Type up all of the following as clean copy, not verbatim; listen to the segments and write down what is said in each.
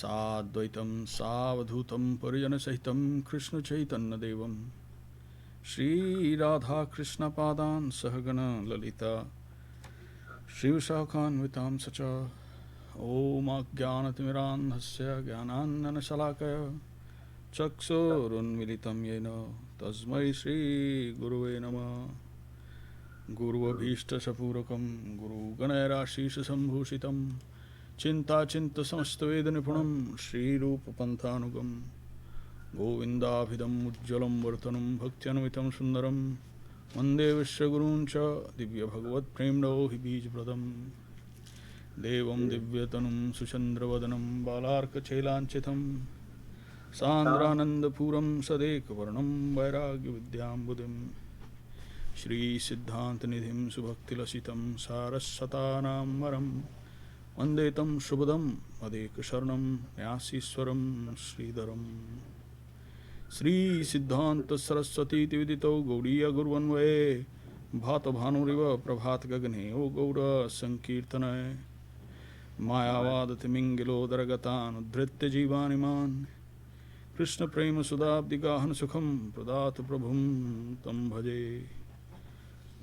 Sadvaitam Savadhutam Parijana Sahitam Krishna Chaitanya Devam Shri Radha Krishna Padan Sahagana Lalita Shri Vishakhanvitam Sacha Om Ajnanatimiraandhasya Jnanannana Shalakaya Chakshurunmilitam Yena Tasmai Shri Guruve Namah Guru Abhishta Sapurakam Guru Ganera Shisha Sambhushitam Chinta Chinta Samastaveda Nipunam Shri Rupa Panthanugam Govindabhidam Ujjalam Vartanam Bhaktyanuvitam Sundaram Vande Vishwaguruncha Divya Bhagavat Premno Hibij Pradam Devam Divyatanum Sushandravadanam Balarka Chelanchitam Sandranandapuram Sadekavarnam Vairagya Vidyam Buddhim Shri Siddhanta Nidhim Subhaktilasitam Sarassatanam Maram Vandetam Shubhadam Adekasharnam Nyasiswaram Śrīdharam Shri Siddhanta Saraswati Tividito Gauriya Gurvanvaye Bhata Bhanuriva Prabhat Gagane O Gaura Sankirtanaye Mayavadati Mingilo Daragatan Udhritya Jivaniman Krishna Prema Sudabdigahan Sukham Pradata Prabhum Tam Bhaje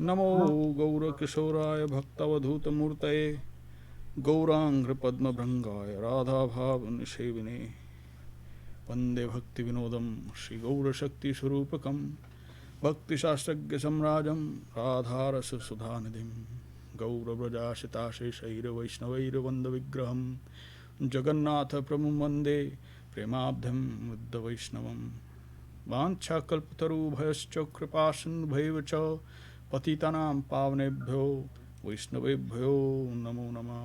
Namo Gaura Kishoraya Bhaktavadhuta Murtaye Gaurangra Padma Brangaya Radha Bhavan Shevine Vande Bhakti Vinodam Shri Gaura Shakti Surupakam Bhakti Shastragya Samrajam Radharasa Sudhanidhim Gaura Brajashita Sheshaira Vaishnavaira Vanda Vigraham Jagannatha Prabhum Vande Premabdham Vidda Vaishnavam Vancha Kalpataru Bhayascha Kripasan Bhaivacha Patitanam Pavnebhyo Vaishnavebhyo Namo Nama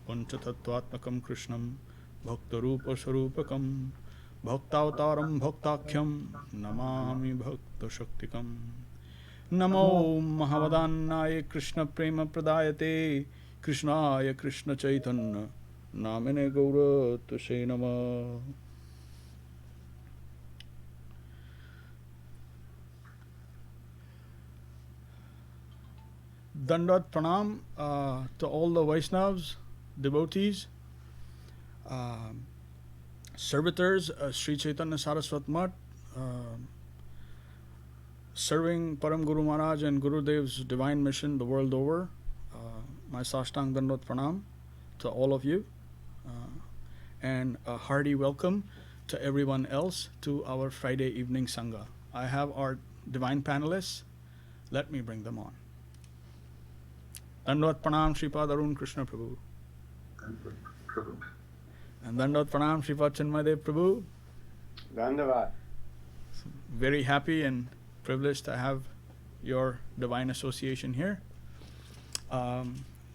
Panchatattvatmakam Krishnam Bhaktarupa Sarupakam Bhaktavataram Bhaktakyam Namami Bhakta Shaktikam Namo Mahavadannaya Krishna Prema Pradayate Krishnaya Krishna Chaitanya Namine Gaura Tushe Nama. Dandat Pranam to all the Vaishnavas, devotees, servitors, Sri Chaitanya Saraswat Mat, serving Param Guru Maharaj and Guru Dev's divine mission the world over. My Sashtang Dandat Pranam to all of you, and a hearty welcome to everyone else to our Friday evening Sangha. I have our divine panelists. Let me bring them on. Dandat Pranam Shripad Arun Krishna Prabhu. And Dandat Pranam Shripad Chinmadev Prabhu. Dandavad. Very happy and privileged to have your divine association here.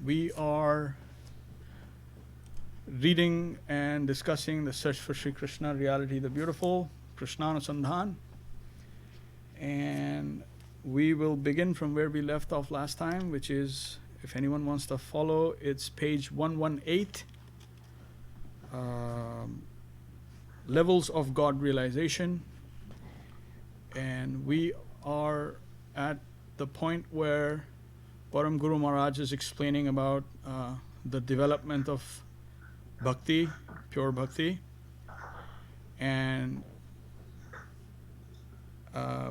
We are reading and discussing the search for Sri Krishna, reality the beautiful, Krishnanusandhan. And we will begin from where we left off last time, which is, if anyone wants to follow, it's page 118, Levels of God Realization. And we are at the point where Param Guru Maharaj is explaining about the development of Bhakti, pure Bhakti. And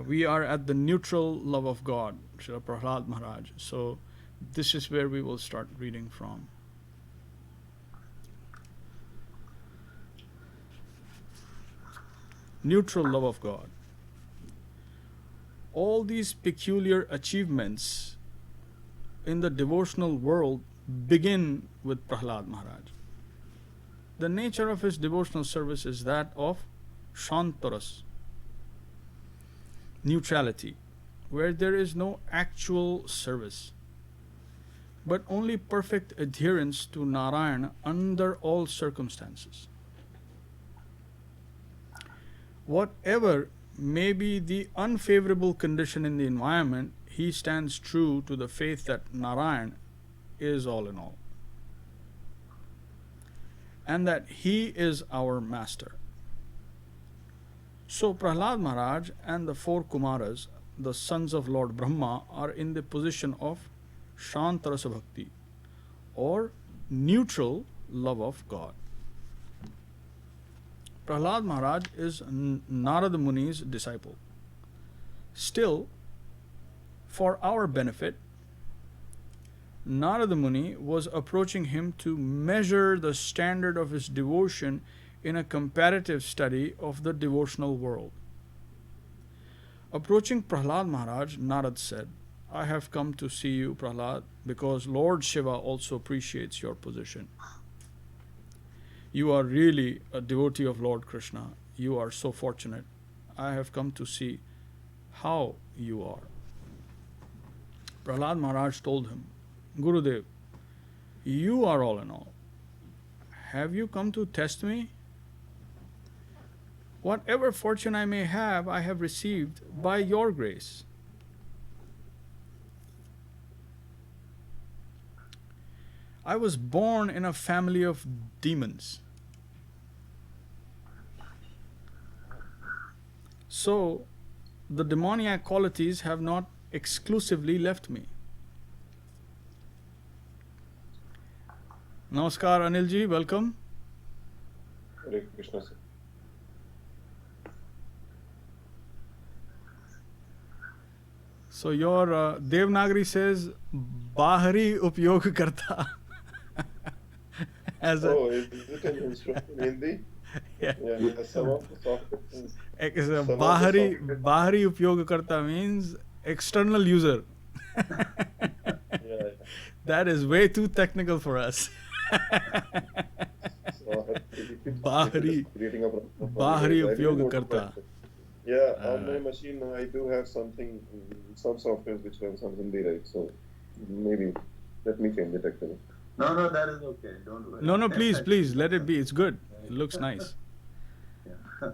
we are at the neutral love of God, Srila Prahlada Maharaja. So this is where we will start reading from. Neutral love of God. All these peculiar achievements in the devotional world begin with Prahlada Maharaj. The nature of his devotional service is that of Shantaras, neutrality, where there is no actual service, but only perfect adherence to Narayana under all circumstances. Whatever may be the unfavorable condition in the environment, he stands true to the faith that Narayana is all in all, and that he is our master. So Prahlada Maharaj and the four Kumaras, the sons of Lord Brahma, are in the position of Shantarasa Bhakti, or neutral love of God. Prahlada Maharaja is Narada Muni's disciple. Still, for our benefit, Narada Muni was approaching him to measure the standard of his devotion in a comparative study of the devotional world. Approaching Prahlada Maharaj, Narad said, I have come to see you, Prahlad, because Lord Shiva also appreciates your position. You are really a devotee of Lord Krishna. You are so fortunate. I have come to see how you are. Prahlad Maharaj told him, Gurudev, you are all in all. Have you come to test me? Whatever fortune I may have, I have received by your grace. I was born in a family of demons. So, the demoniac qualities have not exclusively left me. Namaskar, Anilji, welcome. Hare Krishna, sir. So your Devanagari says Bahari Upyog Karta. Is it in Hindi? Yeah. Some of the software. Bahari Upyog Karta means external user. Yeah. That is way too technical for us. Bahari Upyog Karta. Yeah, on my machine I do have something, some softwares which runs on Hindi, right? So maybe let me change it actually. No, that is okay. Don't worry. No, please, let it be. It's good. It looks nice. Yeah.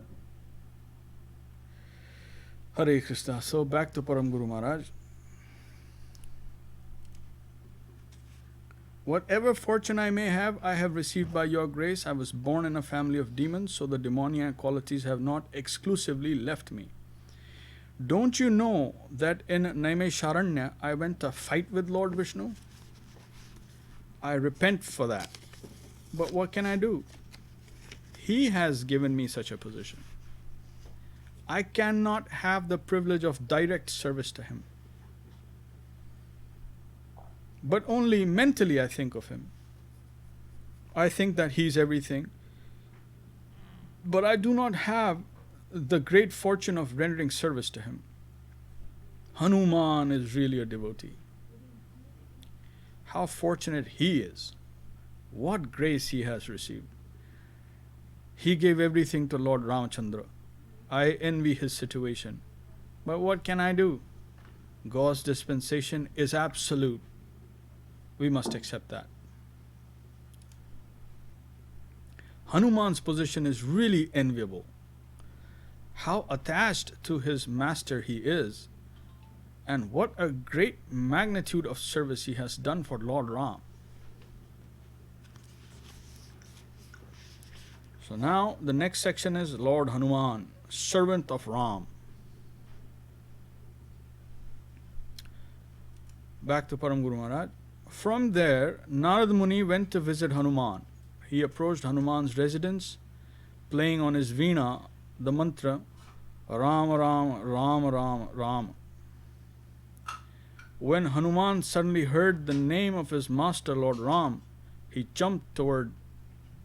Hare Krishna. So back to Param Guru Maharaj. Whatever fortune I may have, I have received by your grace. I was born in a family of demons, so the demoniac qualities have not exclusively left me. Don't you know that in Naimesharanya I went to fight with Lord Vishnu? I repent for that. But what can I do? He has given me such a position. I cannot have the privilege of direct service to him. But only mentally I think of him. I think that he's everything. But I do not have the great fortune of rendering service to him. Hanuman is really a devotee. How fortunate he is. What grace he has received. He gave everything to Lord Ramachandra. I envy his situation. But what can I do? God's dispensation is absolute. We must accept that. Hanuman's position is really enviable. How attached to his master he is, and what a great magnitude of service he has done for Lord Ram. So now the next section is Lord Hanuman, servant of Ram. Back to Param Guru Maharaj. From there, Narad Muni went to visit Hanuman. He approached Hanuman's residence, playing on his veena the mantra Ram Ram Ram Ram Ram. When Hanuman suddenly heard the name of his master Lord Ram, he jumped toward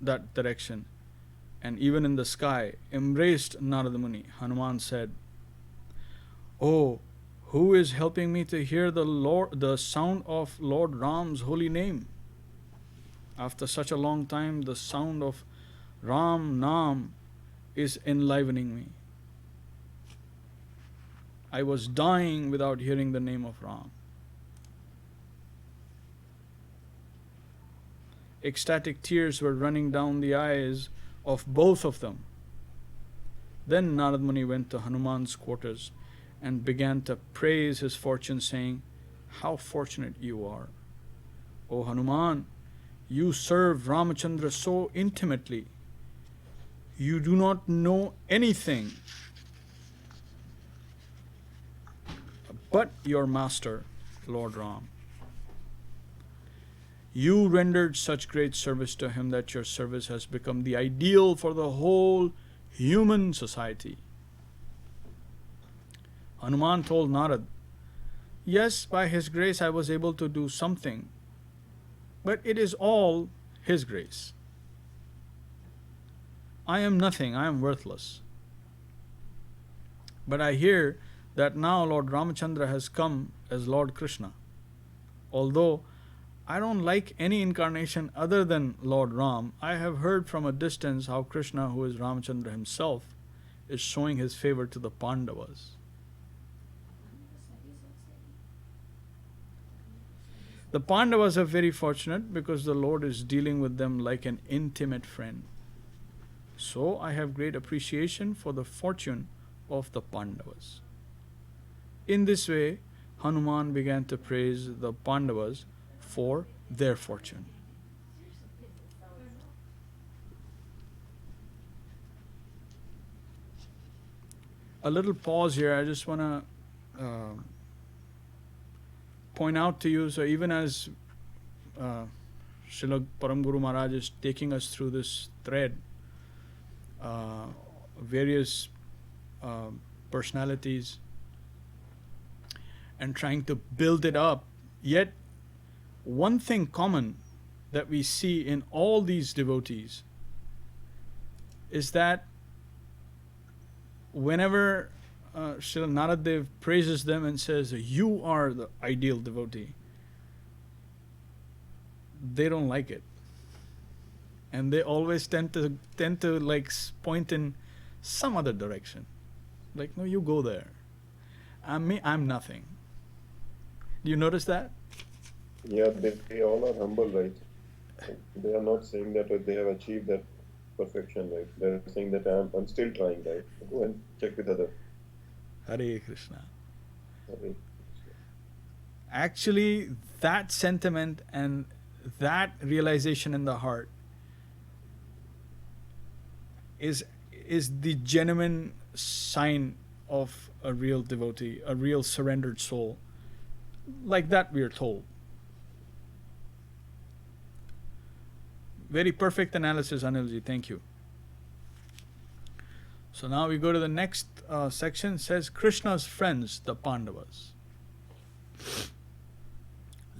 that direction, and even in the sky embraced Narada Muni. Hanuman said, "Oh, who is helping me to hear the sound of Lord Ram's holy name? After such a long time, the sound of Ram Naam is enlivening me. I was dying without hearing the name of Ram." Ecstatic tears were running down the eyes of both of them. Then Narad Muni went to Hanuman's quarters and began to praise his fortune, saying, "How fortunate you are! O Hanuman, you serve Ramachandra so intimately. You do not know anything but your master, Lord Ram. You rendered such great service to him that your service has become the ideal for the whole human society. Hanuman told Narad, yes, by his grace I was able to do something, but it is all his grace. I am nothing, I am worthless. But I hear that now Lord Ramachandra has come as Lord Krishna. Although I don't like any incarnation other than Lord Ram, I have heard from a distance how Krishna, who is Ramachandra himself, is showing his favor to the Pandavas. The Pandavas are very fortunate because the Lord is dealing with them like an intimate friend. So I have great appreciation for the fortune of the Pandavas. In this way, Hanuman began to praise the Pandavas for their fortune. A little pause here. I just want to point out to you, so even as Srila Param Guru Mahārāj is taking us through this thread, various personalities, and trying to build it up, yet one thing common that we see in all these devotees is that whenever Srila Naradev praises them and says, you are the ideal devotee, they don't like it. And they always tend to like point in some other direction. Like, no, you go there. I'm nothing. Do you notice that? Yeah, they all are humble, right? They are not saying that they have achieved that perfection, right? They are saying that I'm still trying, right? Go and check with other. Hare Krishna. Hare Krishna. Actually, that sentiment and that realization in the heart is the genuine sign of a real devotee, a real surrendered soul. Like that we are told. Very perfect analysis, Anilji. Thank you. So now we go to the next section. It says Krishna's friends, the Pandavas.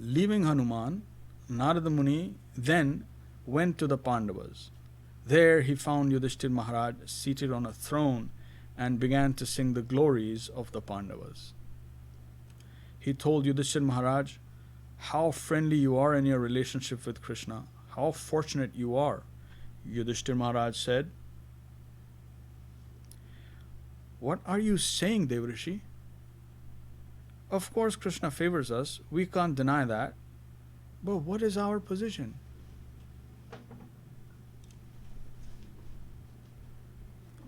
Leaving Hanuman, Narada Muni then went to the Pandavas. There he found Yudhishthir Maharaj seated on a throne and began to sing the glories of the Pandavas. He told Yudhishthir Maharaj how friendly you are in your relationship with Krishna. How fortunate you are. Yudhishthir Maharaj said, what are you saying, Devrishi? Of course Krishna favors us, we can't deny that. But what is our position?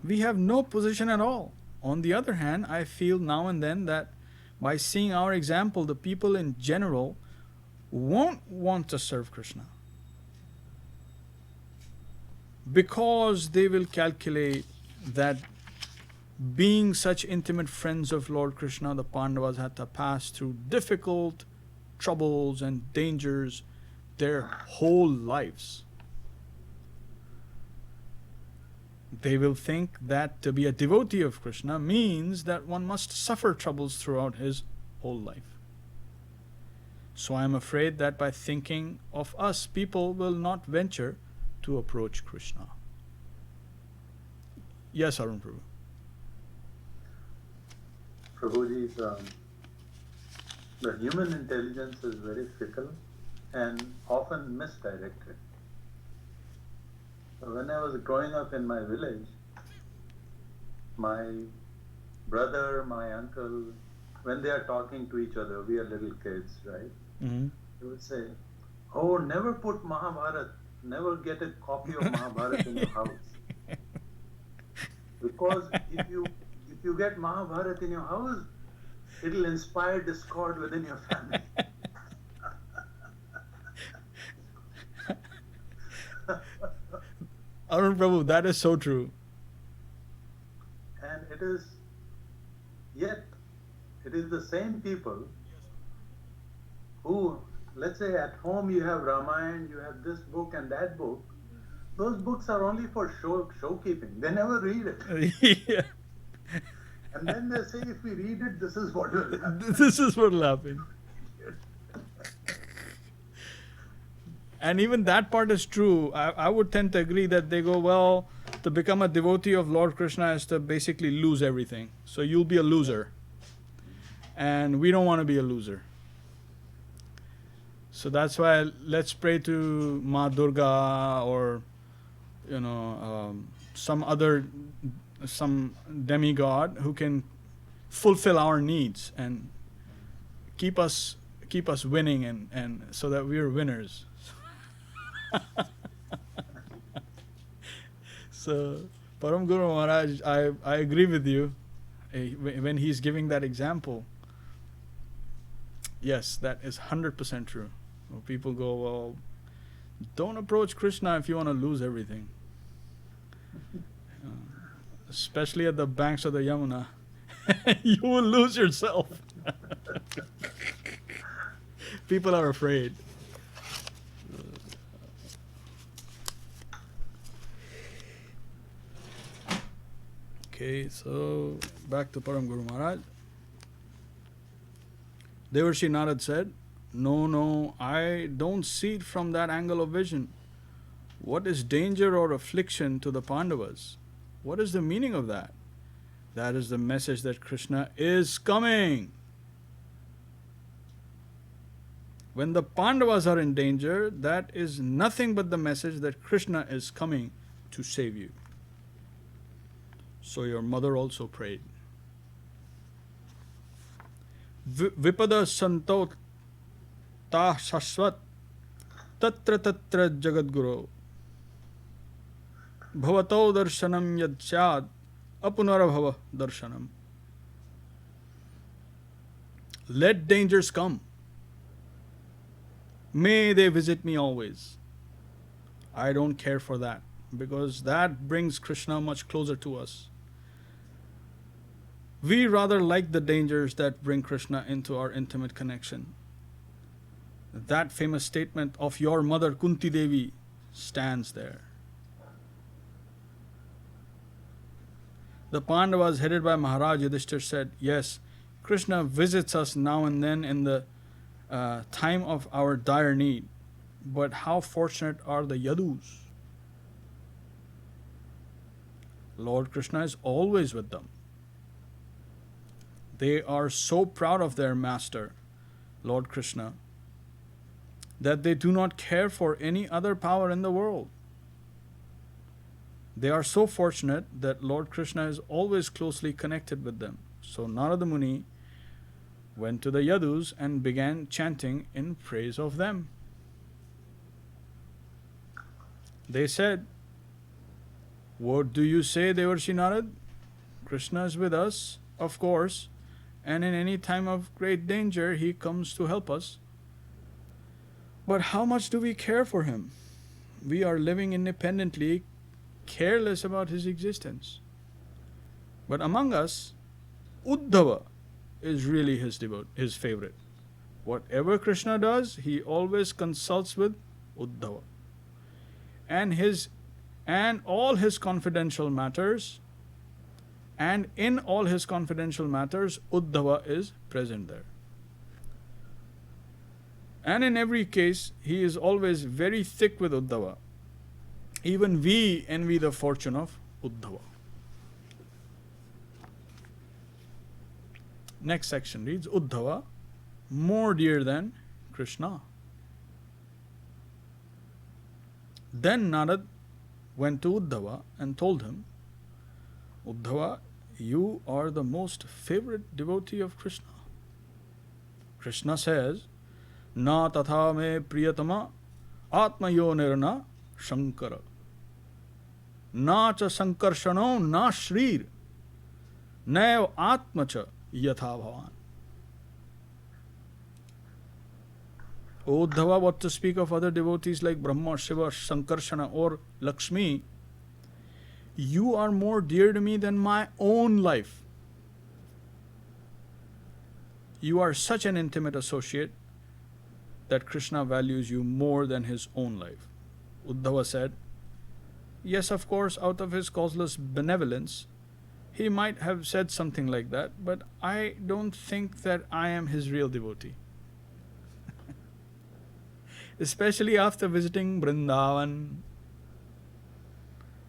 We have no position at all. On the other hand, I feel now and then that by seeing our example, the people in general won't want to serve Krishna. Because they will calculate that being such intimate friends of Lord Krishna, the Pandavas had to pass through difficult troubles and dangers their whole lives. They will think that to be a devotee of Krishna means that one must suffer troubles throughout his whole life. So I am afraid that by thinking of us, people will not venture to approach Krishna. Yes, Arun Prabhu. Prabhuji's, the human intelligence is very fickle and often misdirected. So when I was growing up in my village, my brother, my uncle, when they are talking to each other, we are little kids, right? Mm-hmm. They would say, oh, never put Mahabharata, never get a copy of Mahabharata in your house. Because if you get Mahabharata in your house, it'll inspire discord within your family. Arun Prabhu, that is so true. And it is the same people who, let's say at home you have Ramayana, you have this book and that book, Those books are only for showkeeping. They never read it. Yeah. And then they say, if we read it, this is what will happen. This is what will happen. And even that part is true. I would tend to agree that they go, well, to become a devotee of Lord Krishna is to basically lose everything. So you'll be a loser. And we don't want to be a loser. So that's why let's pray to Ma Durga or, some demigod who can fulfill our needs and keep us winning and so that we're winners. So Param Guru Maharaj, I agree with you when he's giving that example. Yes, that is 100% true. People go, well, don't approach Krishna if you want to lose everything. Especially at the banks of the Yamuna. You will lose yourself. People are afraid. Okay, so back to Param Guru Maharaj. Devarshi Narad said, No, I don't see it from that angle of vision. What is danger or affliction to the Pandavas? What is the meaning of that? That is the message that Krishna is coming. When the Pandavas are in danger, that is nothing but the message that Krishna is coming to save you. So your mother also prayed. Vipada santo ta shashvat tatra tatra jagadguru bhavato darshanam yad syad apunarabhava darshanam. Let dangers come. May they visit me always. I don't care for that because that brings Krishna much closer to us. We rather like the dangers that bring Krishna into our intimate connection. That famous statement of your mother Kunti Devi stands there. The Pandavas headed by Mahārāj Yudhishthir said, yes, Krishna visits us now and then in the time of our dire need. But how fortunate are the Yadus? Lord Krishna is always with them. They are so proud of their master, Lord Krishna, that they do not care for any other power in the world. They are so fortunate that Lord Krishna is always closely connected with them. So Narada Muni went to the Yadus and began chanting in praise of them. They said, what do you say, Devarshi Narad? Krishna is with us, of course, and in any time of great danger, he comes to help us. But how much do we care for him? We are living independently, careless about his existence. But among us, Uddhava is really his favorite. Whatever Krishna does, he always consults with Uddhava. And all his confidential matters, and in all his confidential matters, Uddhava is present there. And in every case, he is always very thick with Uddhava. Even we envy the fortune of Uddhava. Next section reads, Uddhava, more dear than Krishna. Then Narad went to Uddhava and told him, Uddhava, you are the most favorite devotee of Krishna. Krishna says, Na tatha me priyatama atmayo nirna shankara. Na cha sankarshano na shrir. Naiv atma cha yatha bhavan. O Uddhava, what to speak of other devotees like Brahma, Shiva, Sankarshana or Lakshmi, you are more dear to me than my own life. You are such an intimate associate that Krishna values you more than his own life. Uddhava said, Yes, of course, out of his causeless benevolence, he might have said something like that, but I don't think that I am his real devotee. Especially after visiting Vrindavan,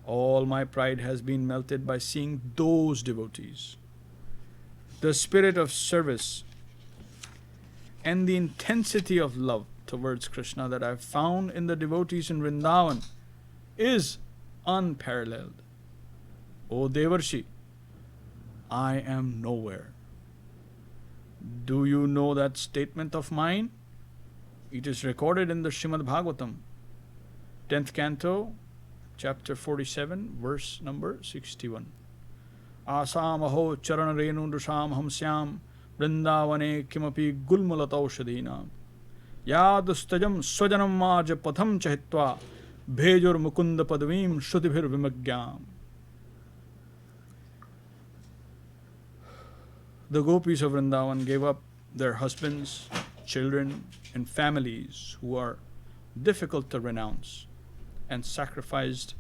all my pride has been melted by seeing those devotees. The spirit of service and the intensity of love towards Krishna that I've found in the devotees in Vrindavan is unparalleled. O Devarshi, I am nowhere. Do you know that statement of mine? It is recorded in the Srimad Bhagavatam, 10th canto, chapter 47, verse number 61. Asamaho charanarenu dusham hamsyam vrindavane kimapi gulmulataushadinam yadustajam swajanam maja patham chahitva bhejur mukunda padvim shudibhir vimagyam. The gopis of Vrindavan gave up their husbands, children, and families who are difficult to renounce, and sacrificed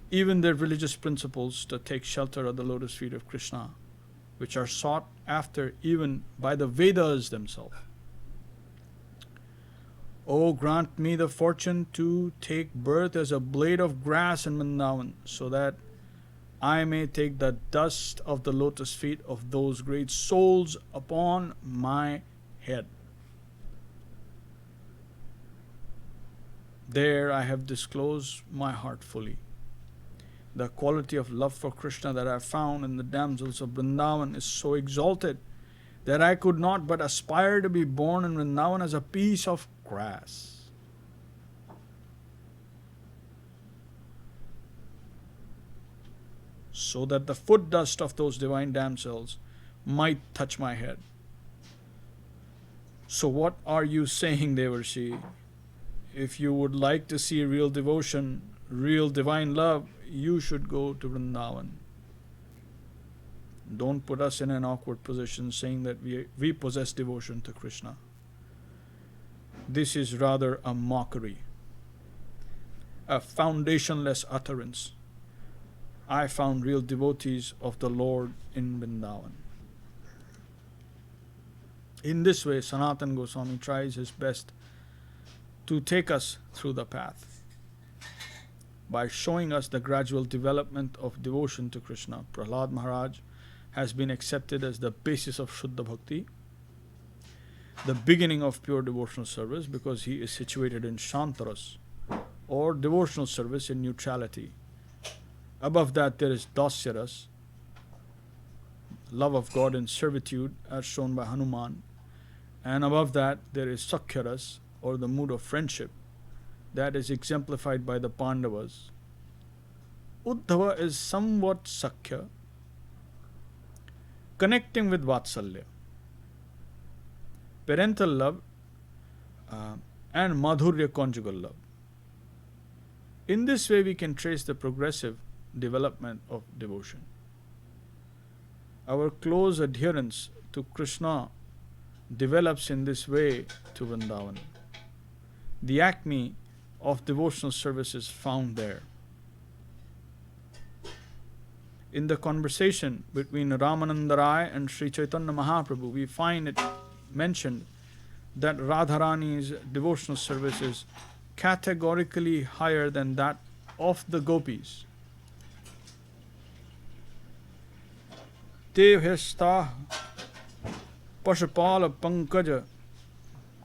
even their religious principles to take shelter of the lotus feet of Krishna, which are sought after even by the Vedas themselves. Oh, grant me the fortune to take birth as a blade of grass in Vrindavan, so that I may take the dust of the lotus feet of those great souls upon my head. There I have disclosed my heart fully. The quality of love for Krishna that I have found in the damsels of Vrindavan is so exalted that I could not but aspire to be born in Vrindavan as a piece of grass. So that the foot dust of those divine damsels might touch my head. So what are you saying, Devarshi? If you would like to see real devotion, real divine love, you should go to Vrindavan. Don't put us in an awkward position saying that we possess devotion to Krishna. This is rather a mockery, a foundationless utterance. I found real devotees of the Lord in Vrindavan. In this way, Sanatana Goswami tries his best to take us through the path by showing us the gradual development of devotion to Krishna. Prahlada Maharaja has been accepted as the basis of Shuddha Bhakti, the beginning of pure devotional service, because he is situated in Shantaras, or devotional service in neutrality. Above that there is Dasyaras, love of God in servitude, as shown by Hanuman. And above that there is Sakhyaras, or the mood of friendship, that is exemplified by the Pandavas. Uddhava is somewhat Sakhya, connecting with Vatsalya, parental love, and Madhurya conjugal love. In this way we can trace the progressive development of devotion. Our close adherence to Krishna develops in this way to Vrindavan. The acme of devotional service is found there. In the conversation between Ramananda Rai and Sri Chaitanya Mahaprabhu, we find it mentioned that Radharani's devotional service is categorically higher than that of the gopis. Devhestah Pashupala Pankaja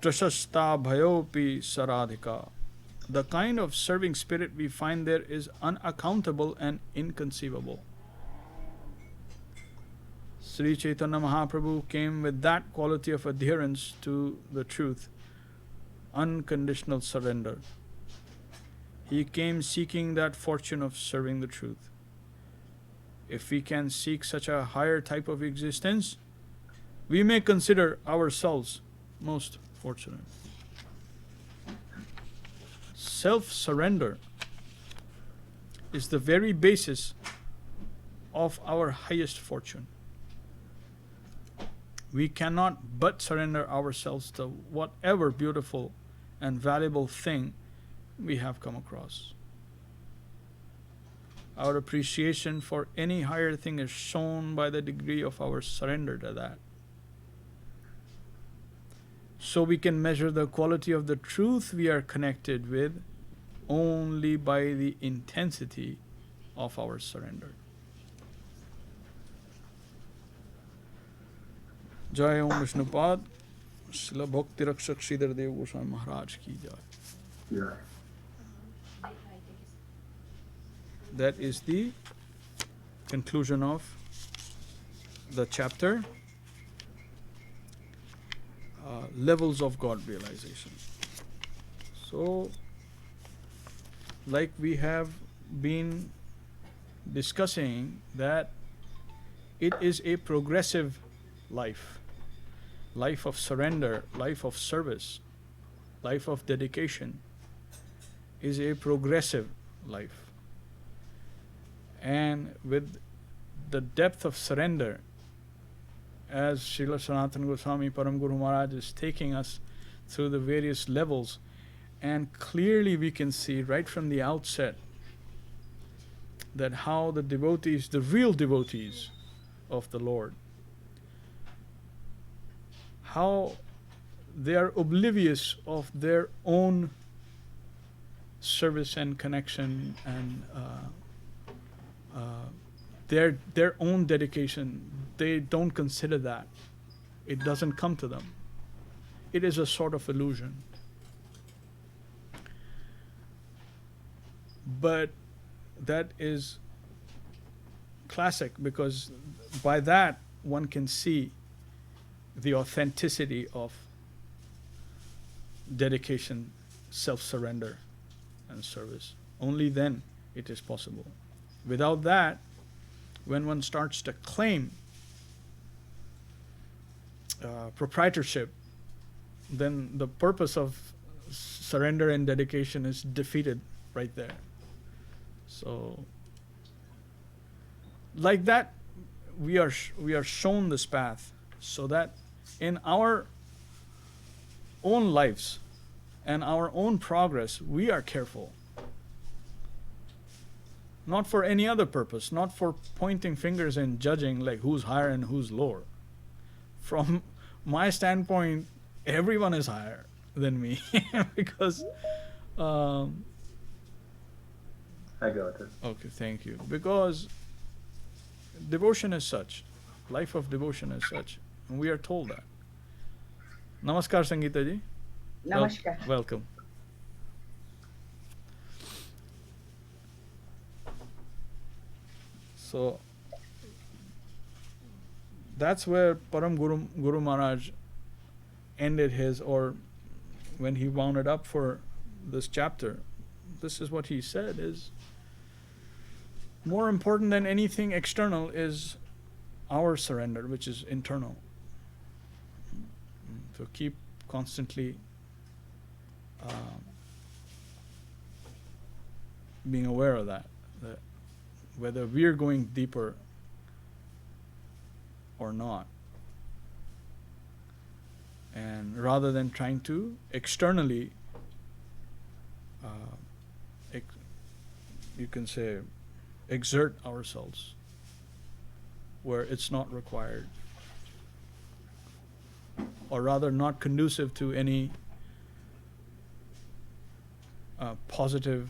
Trashasta Bhayopi Saradhika. The kind of serving spirit we find there is unaccountable and inconceivable. Sri Chaitanya Mahaprabhu came with that quality of adherence to the truth, unconditional surrender. He came seeking that fortune of serving the truth. If we can seek such a higher type of existence, we may consider ourselves most fortunate. Self-surrender is the very basis of our highest fortune. We cannot but surrender ourselves to whatever beautiful and valuable thing we have come across. Our appreciation for any higher thing is shown by the degree of our surrender to that. So we can measure the quality of the truth we are connected with only by the intensity of our surrender. Jai Om Vishnupad, Śrīla Bhakti Rakṣhak Śrīdhar Dev-Goswāmī Mahārāj ki jai. Yeah. That is the conclusion of the chapter, levels of God realization. So, like we have been discussing, that it is a progressive life, life of surrender, life of service, life of dedication is a progressive life. And with the depth of surrender, as Śrīla Sanatana Goswami Param Guru Mahārāj is taking us through the various levels, and clearly we can see right from the outset that how the devotees, the real devotees of the Lord, how they are oblivious of their own service and connection and their own dedication. They don't consider that. It doesn't come to them. It is a sort of illusion. But that is classic, because by that one can see the authenticity of dedication, self-surrender and service. Only then it is possible. Without that, when one starts to claim proprietorship, then the purpose of surrender and dedication is defeated right there. So, like that, we are shown this path, so that in our own lives and our own progress, we are careful. Not for any other purpose, not for pointing fingers and judging like who's higher and who's lower. From my standpoint, everyone is higher than me because I got it. okay, thank you. Because devotion is such, life of devotion is such, and we are told that. Namaskar, Sangeeta ji. Namaskar. Welcome. So that's where Param Guru Mahārāj ended his, or when he wound it up for this chapter, this is what he said is, more important than anything external is our surrender, which is internal. So keep constantly being aware of that whether we're going deeper or not. And rather than trying to externally, you can say, exert ourselves where it's not required, or rather not conducive to any positive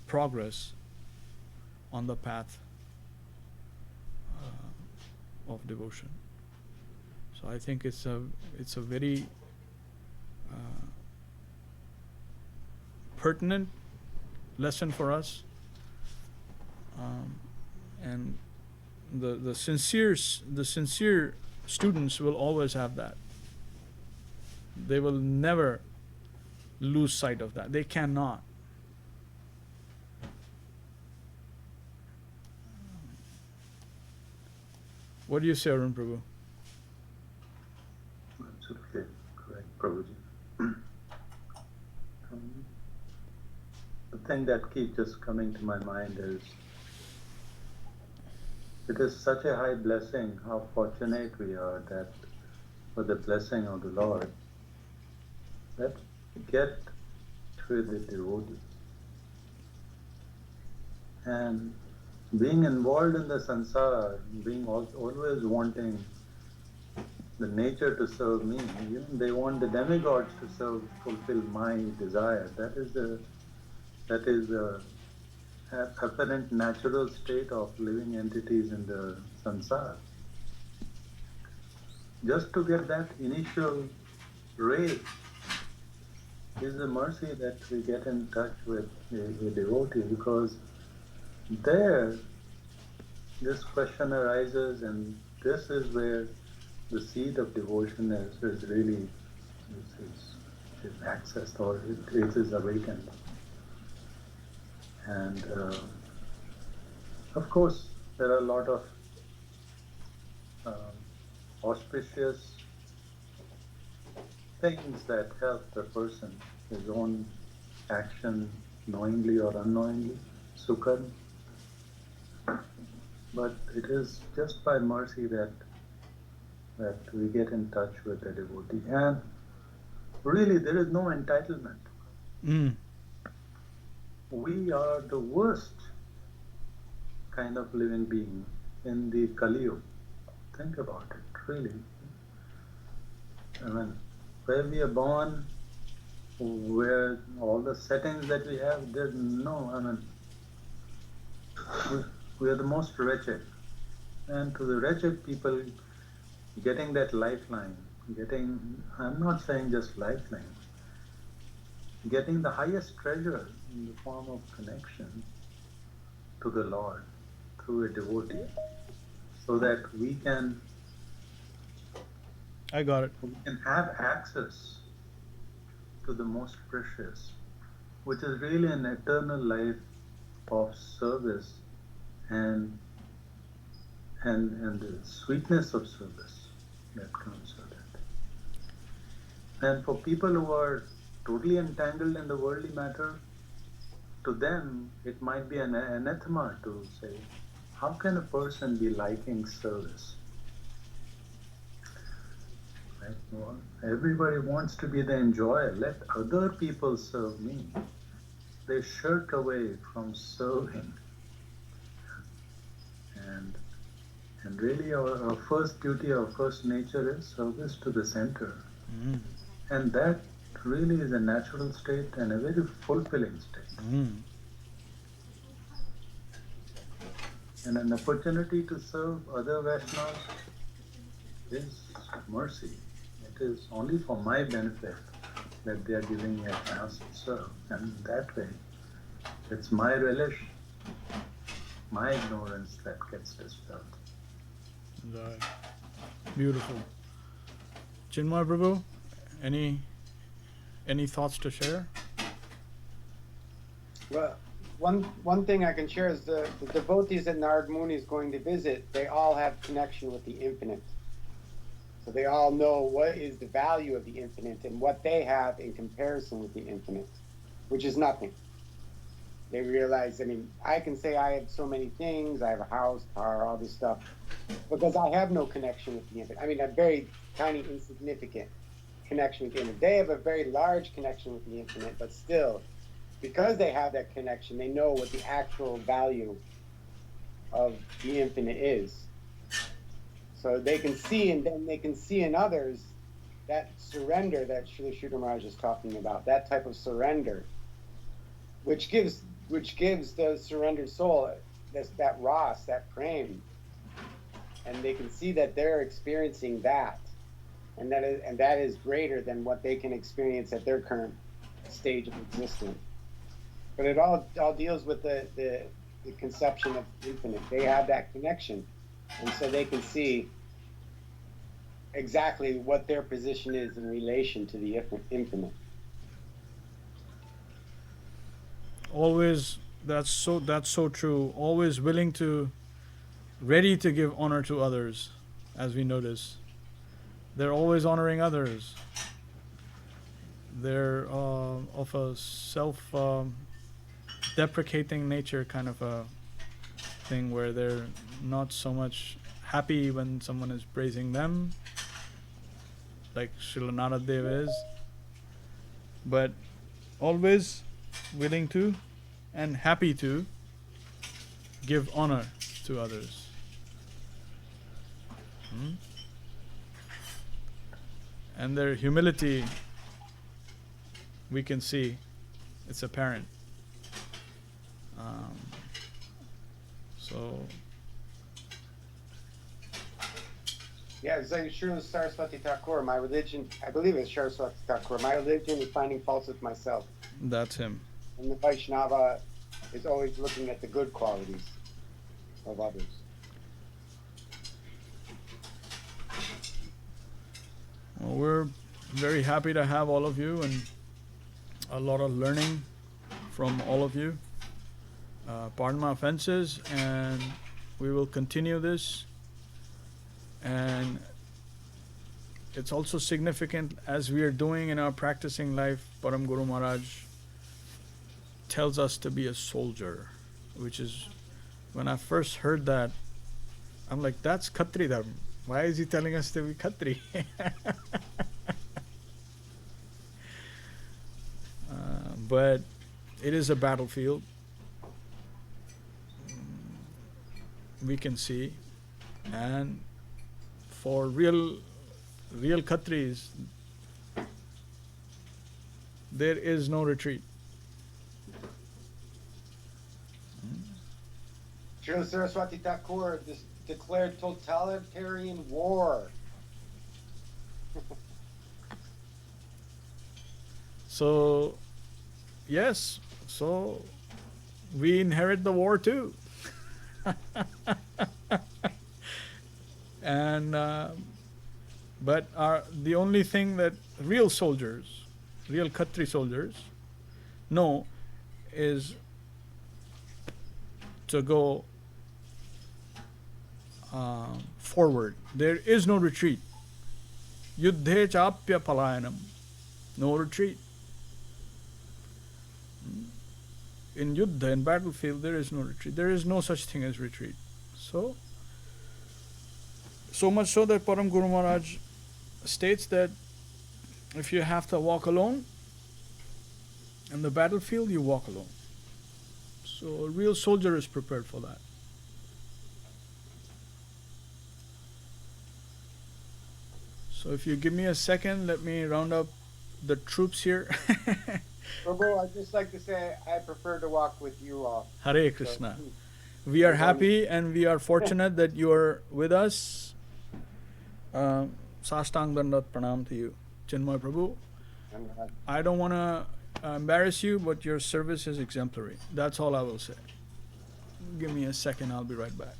progress on the path of devotion. So I think it's a very pertinent lesson for us, and the sincere students will always have that. They will never lose sight of that. They cannot. What do you say, Arun Prabhu? Absolutely correct, Prabhuji. The thing that keeps just coming to my mind is, it is such a high blessing, how fortunate we are that with the blessing of the Lord, that we get with the devotee. And being involved in the samsara, being always wanting the nature to serve me, even they want the demigods to fulfill my desire. That is the apparent natural state of living entities in the samsara. Just to get that initial ray is a mercy that we get in touch with a devotee, because there this question arises, and this is where the seed of devotion is really is accessed, or it is awakened. And of course there are a lot of auspicious things that help the person, his own action, knowingly or unknowingly, sukha. But it is just by mercy that we get in touch with the devotee. And really there is no entitlement. We are the worst kind of living being in the Kali Yuga. Think about it, really. I mean, where we are born, where all the settings that we have, there's no, I mean, we are the most wretched. And to the wretched people, getting that lifeline, I'm not saying just lifeline, getting the highest treasure in the form of connection to the Lord through a devotee, so that we can have access to the most precious, which is really an eternal life of service and the sweetness of service that comes with it. And for people who are totally entangled in the worldly matter, to them it might be an anathema to say, how can a person be liking service? Right? Well, everybody wants to be the enjoyer. Let other people serve me. They shirk away from serving. And really our first duty, our first nature is service to the center. And that really is a natural state and a very fulfilling state. And an opportunity to serve other Vaishnavas is mercy. It is only for my benefit that they are giving me a chance to serve. And that way, it's my relish, my ignorance that gets dispelled. Right. Beautiful. Chinmay Prabhu, any thoughts to share? Well, one thing I can share is the devotees that Narad Muni is going to visit, they all have connection with the infinite. So they all know what is the value of the infinite and what they have in comparison with the infinite, which is nothing. They realize, I mean, I can say I have so many things, I have a house, car, all this stuff, because I have no connection with the infinite. I mean, a very tiny, insignificant connection with the infinite. They have a very large connection with the infinite, but still, because they have that connection, they know what the actual value of the infinite is. So they can see, and then they can see in others that surrender that Śrīla Mahārāj is talking about, that type of surrender, which gives the surrendered soul that ras, that prem, and they can see that they're experiencing that, and that is greater than what they can experience at their current stage of existence. But it all deals with the conception of infinite. They have that connection, and so they can see exactly what their position is in relation to the infinite. Always, that's so true. Always ready to give honor to others, as we notice. They're always honoring others. They're of a self-deprecating nature kind of a thing, where they're not so much happy when someone is praising them, like Srila Narad Dev is, but always willing to and happy to give honor to others. And their humility, we can see, it's apparent. So Yeah, it's like Śrīla Saraswati Thakur, my religion, I believe it's Saraswati Thakur, my religion is finding faults with myself. that's him. And the Vaishnava is always looking at the good qualities of others. Well, we're very happy to have all of you and a lot of learning from all of you. Pardon my offenses, and we will continue this. And it's also significant, as we are doing in our practicing life, Param Guru Maharaj tells us to be a soldier, which is, when I first heard that, I'm like, that's Khatri Dharma. Why is he telling us to be Khatri? But it is a battlefield. We can see, and for real Khatris, there is no retreat. Śrīla Saraswati Thakur declared totalitarian war. So, yes, so we inherit the war too. And but the only thing that real soldiers, real Khatri soldiers, know is to go forward. There is no retreat. Yuddhe chapya palayanam. No retreat. In Yuddha, in battlefield, there is no retreat. There is no such thing as retreat. So much so that Param Guru Maharaj states that if you have to walk alone in the battlefield, you walk alone. So a real soldier is prepared for that. So if you give me a second, let me round up the troops here. Prabhu, I'd just like to say I prefer to walk with you all. Hare Krishna. We are happy and we are fortunate that you are with us. Sastang Dandat Pranam to you. Chinmay Prabhu, I don't want to embarrass you, but your service is exemplary. That's all I will say. Give me a second, I'll be right back.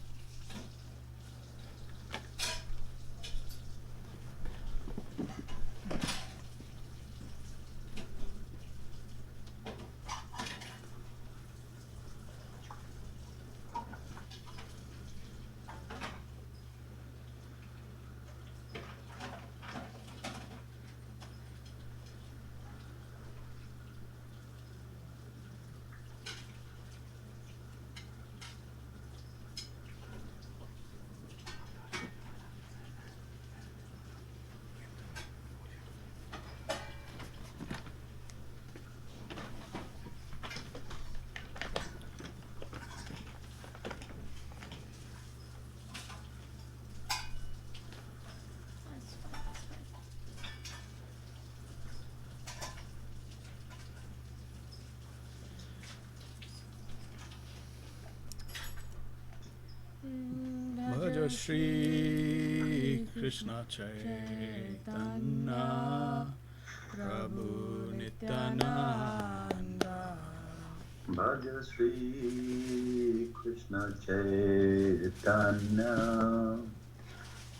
Bhaja Shri Krishna Chaitanya Prabhu Nityananda. Bhaja Shri Krishna Chaitanya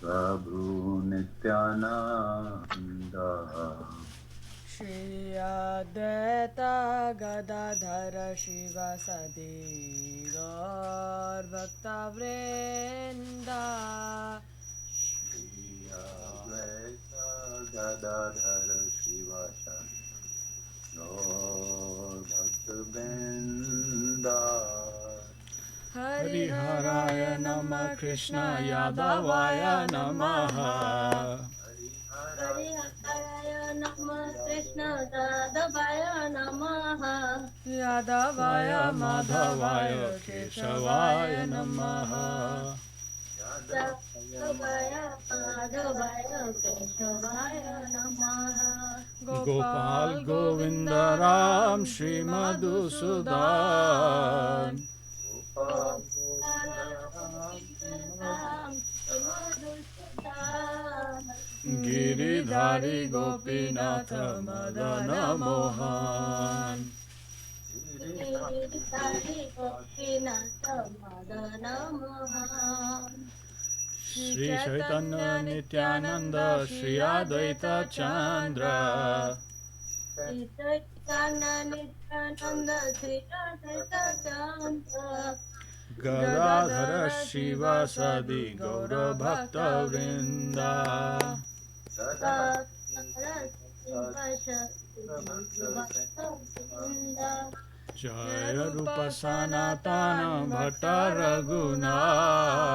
Prabhu Nityananda. Shri Advaita Gadadhara Shivasadi Gaur Bhakta Vrinda. Shri Advaita Gadadhara Shivasadi Gaur Bhakta Vrinda. Hariharaya Namah Krishna Yadavaya Namaha. Hariharaya Namah Krishna Yadavaya Namaha Yadavaya Madhavaya Keshavaya Namaha Yadavaya Madhavaya Keshavaya Namaha Gopal Govinda Ram Shri Madhusudan Gopal Govinda Ram Shri Madhusudan Giridhari Gopinatha Madana Mohan Giridhari Gopinatha Madana Mohan Shri Chaitanya Nityananda Shri Advaita Chandra Shri Chaitanya Nityananda Shri Advaita Chandra Gadadhara Shivasadi Gaura Bhakta Vrinda Jaya Rupa Sanatana Bhatta Raghunath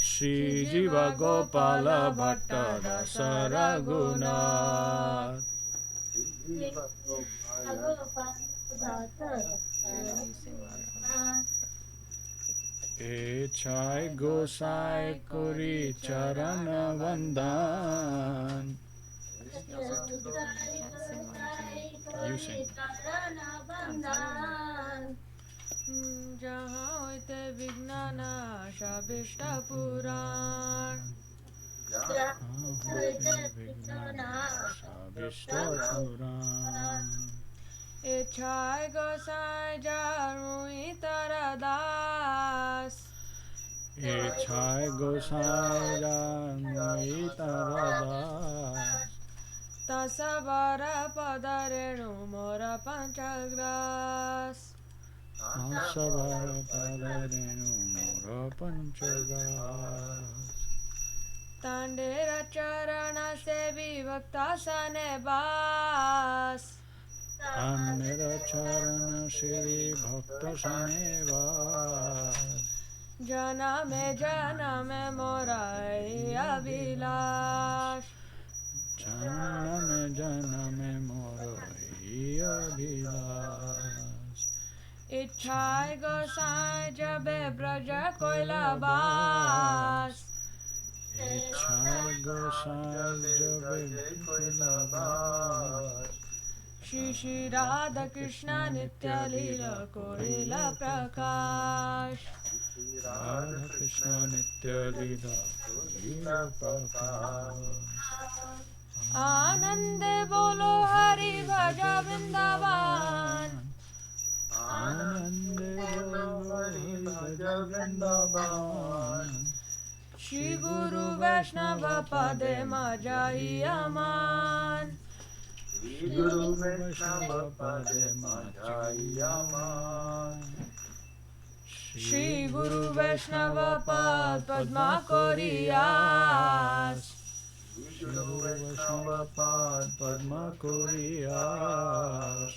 Shri Jiva Gopala Bhatta Rasa Raghunath Echai Gosai Kori Charana Vandan You sing. Jahan hoite Vignana Shabishta Puran Shabishta Puran Echai Gosai Jarui Taradas Echai Gosai Jarui Taradas Tasavara Padarenu Mora Panchagras Tasavara Padarenu Mora Panchagras Tandera Charana Sevi Bhaktasane Bas Tandera Charana Sevi Bhaktasane Bas Janame Morai Abhilash Janame Morai Abhilash Ichhai Gosai Jabe Braja Koilabas Ichhai Gosai Jabe Koilabas Shri Radha Krishna Nitya Leela Korila Prakash Radha Krishna Nitya Leela Korila Prakash Anande Bolo Hari Bhaja Vrindavan Anande Bolo Hari Bhaja Vrindavan Shri Guru Vaishnava Pade Majai Aman Shri Guru Vaishnava Pade Majai Aman Shri Guru Vaishnava Pad Padma Koriyas Shri Guru Vaishnava Pad Padma Koriyas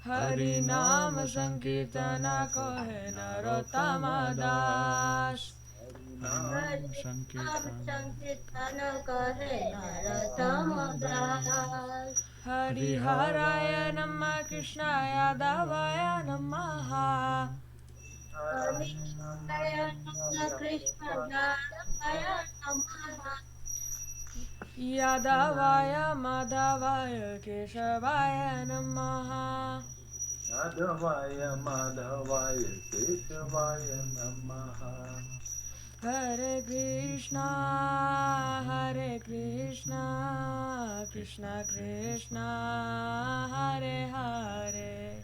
Hari Nam Sankirtana Kohe Narottama Das Hari Sankirtana Kohe Narottama Das Hari Haraya Namah Krishna Yadavaya Namaha Hari Haraya Namah Krishna Yadavaya Namaha Yadavaya Madhavaya Keshavaya Namaha Yadavaya Madhavaya Keshavaya Namaha Hare Krishna Krishna Krishna Hare Hare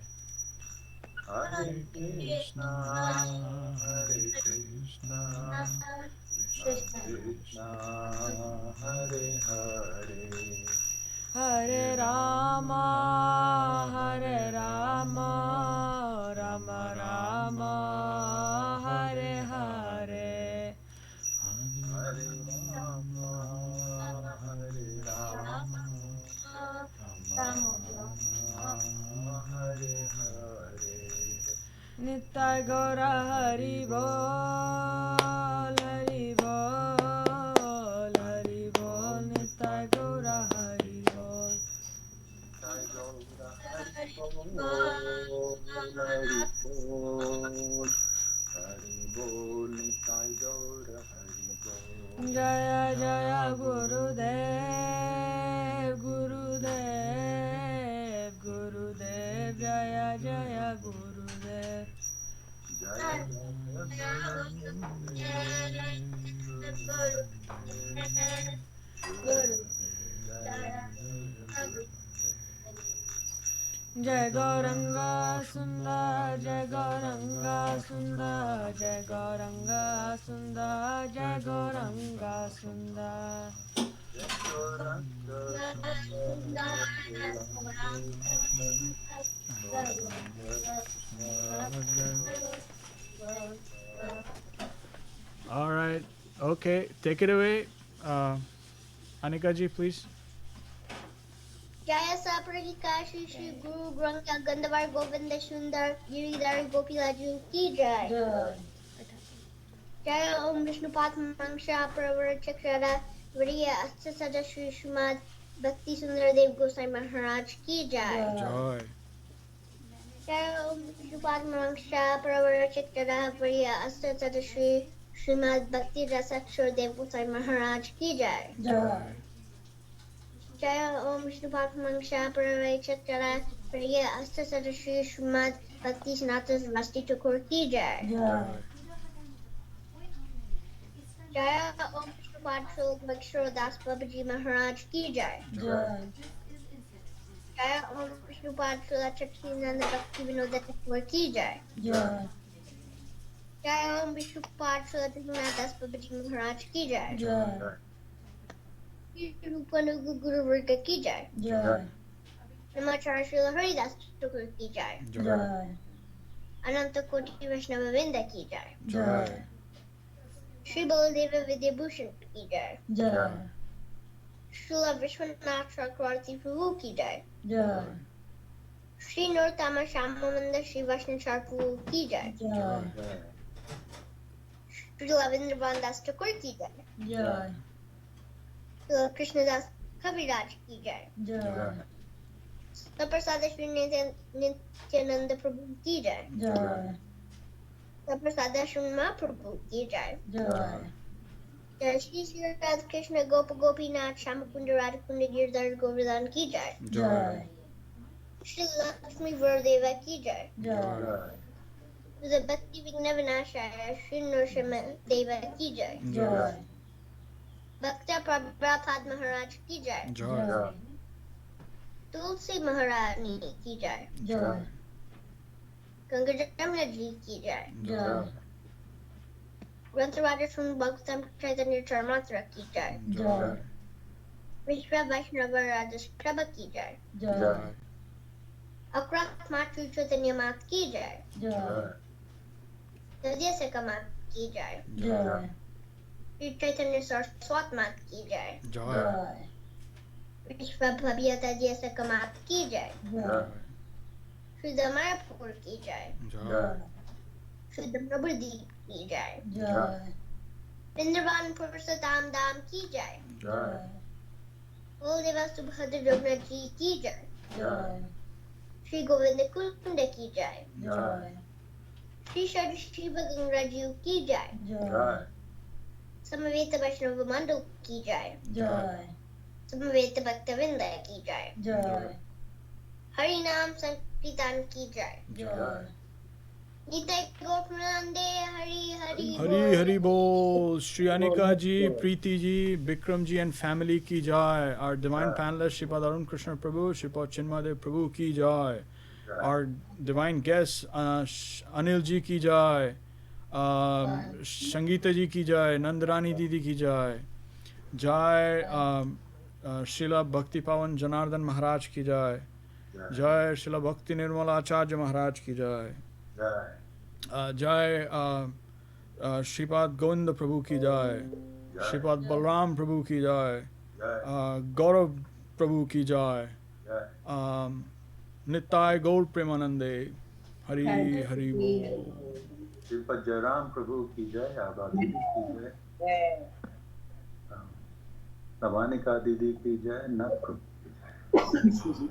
Hare Krishna Krishna Krishna Hare Hare Hare Rama Rama Rama Hare Hare Hare Rama Hare Rama Rama Rama Hare Hare Nittai Gaura Hari Bol Hari Bol Hari Jai Gauranga Sundar, Jai Gauranga Sundar, Jai Gauranga Sundar, Jai Gauranga Sundar. All right. Okay. Take it away. Anika ji, please. Jaya Saprika Shri Shri Guru Granth Gandavar Govinda Sundar Giridhar Gopilaju Ki Jai. Jaya Om Vishnu Padmangsha Pravar Chakshara Vriya Asta Sada Shri Srimad Bhakti Sundar Dev-Goswāmī Mahārāj Ki Jai. Joy. Jaya Om Vishnu Padmangsha Pravar Chakshara Vriya Asta Sada Shri Srimad Bhakti Rasakshar Dev-Goswāmī Mahārāj Ki Jai. Jaya Om Vishnu Padmangsha Pravar Chakshara Vriya Asta Sada Shri Srimad Bhakti Sanatas Vasti Thakur Ki Jai. Jaya Om Vishnu Padshul Bhakshro Das Babaji Maharaj Ki Jai. Jaya Om Vishnu Padshul Achakhinanda Bhakti Vinoda Thakur Ki Jai. Jaya Om Vishnu Padshul Achakhinanda Das Babaji Maharaj Ki Jai. Rupanuga Guru Varga Ki Jai. Namacharya Śrīla Haridas Thakur Ki Jai. Ananta Koti Vaishnava Vrinda Ki Jai. Shri Baladeva Vidya Bhushan Ki Jai. Śrīla Vishwanath Chakravarti Prabhu Ki Jai. Shri Narottama Shamamanda Shri Vaishnava Prabhu Ki Jai. Shri Ravindra Das Thakur Ki Jai. Shri Krishna Das Kaviraj Ki Jai. Saprasada Shri Nityananda Prabhu Ki Jai. Saprasada Shri Mahaprabhu Ki Jai. Jai Shri Shri Radha Krishna Gopa Gopinath Shamakunda Radhakunda Girdhar Govardhan Ki Jai. Shri Lakshmi Vardeva Ki Jai. The Bhakti Vigna Vinashaya Shri Nrsimha Deva Ki Jai. Bhakta Prahlada Maharaja Ki Jai. Tulsi Maharani Ki Jai. Ganga Jamuna Ji Ki Jai. Grantharaj from Bhaktam Chaitanya Charmatra Ki Jai. Vishwa Vaishnava Radha Prabha Ki Jai. Akrat Matri Chaitanya Mat Ki Jai. Dadyasaka Mat Ki Jai. Shri Chaitanya Saraswat Mat Ki Jai. Vishwa Bhabya Dadyasaka Mat Ki Jai. Shri Damayapur Ki Jai. Shri Damrabudi Ki Jai. Vrindavan Purushotam Dham Ki Jai. Kuldeva Subhadra Raghunath Ji Ki Jai. Shri Govinda Kunda Ki Jai. Shri Shri Shiva Gangraju Ki Jai. Samaveta Vaishnava Mandal Ki Jai. Samaveta Bhaktavinda Ki Jai. Hari Nam Sankirtan Ki Jai. Nitai Gopnande Hari Hari Hari Hari Bol. Shri Anika ji, Preeti ji, Bikram ji and family ki jai. Our divine panelists, Shripad Arun Krishna Prabhu, Shripad Chinmadev Prabhu ki jai. Our divine guests, Anil ji ki jai. Sangeeta ji ki jai. Nandarani Didi ki jai. Jai Srila Bhakti Pawan Janardhan Maharaj ki jai. Jai Srila Bhakti Nirmala Acharya Maharaj ki jai. Jai Shripad Govinda Prabhu ki jai. Shripad Balram Prabhu ki jai. Gaurav Prabhu ki jai. Nittai Gaur Premanande. Hari Hari Bol. Shripad Jairam Prabhu ki jai, Abha Didi ki jai, Navanika Didi ki jai, Nat Prabhu ki jai.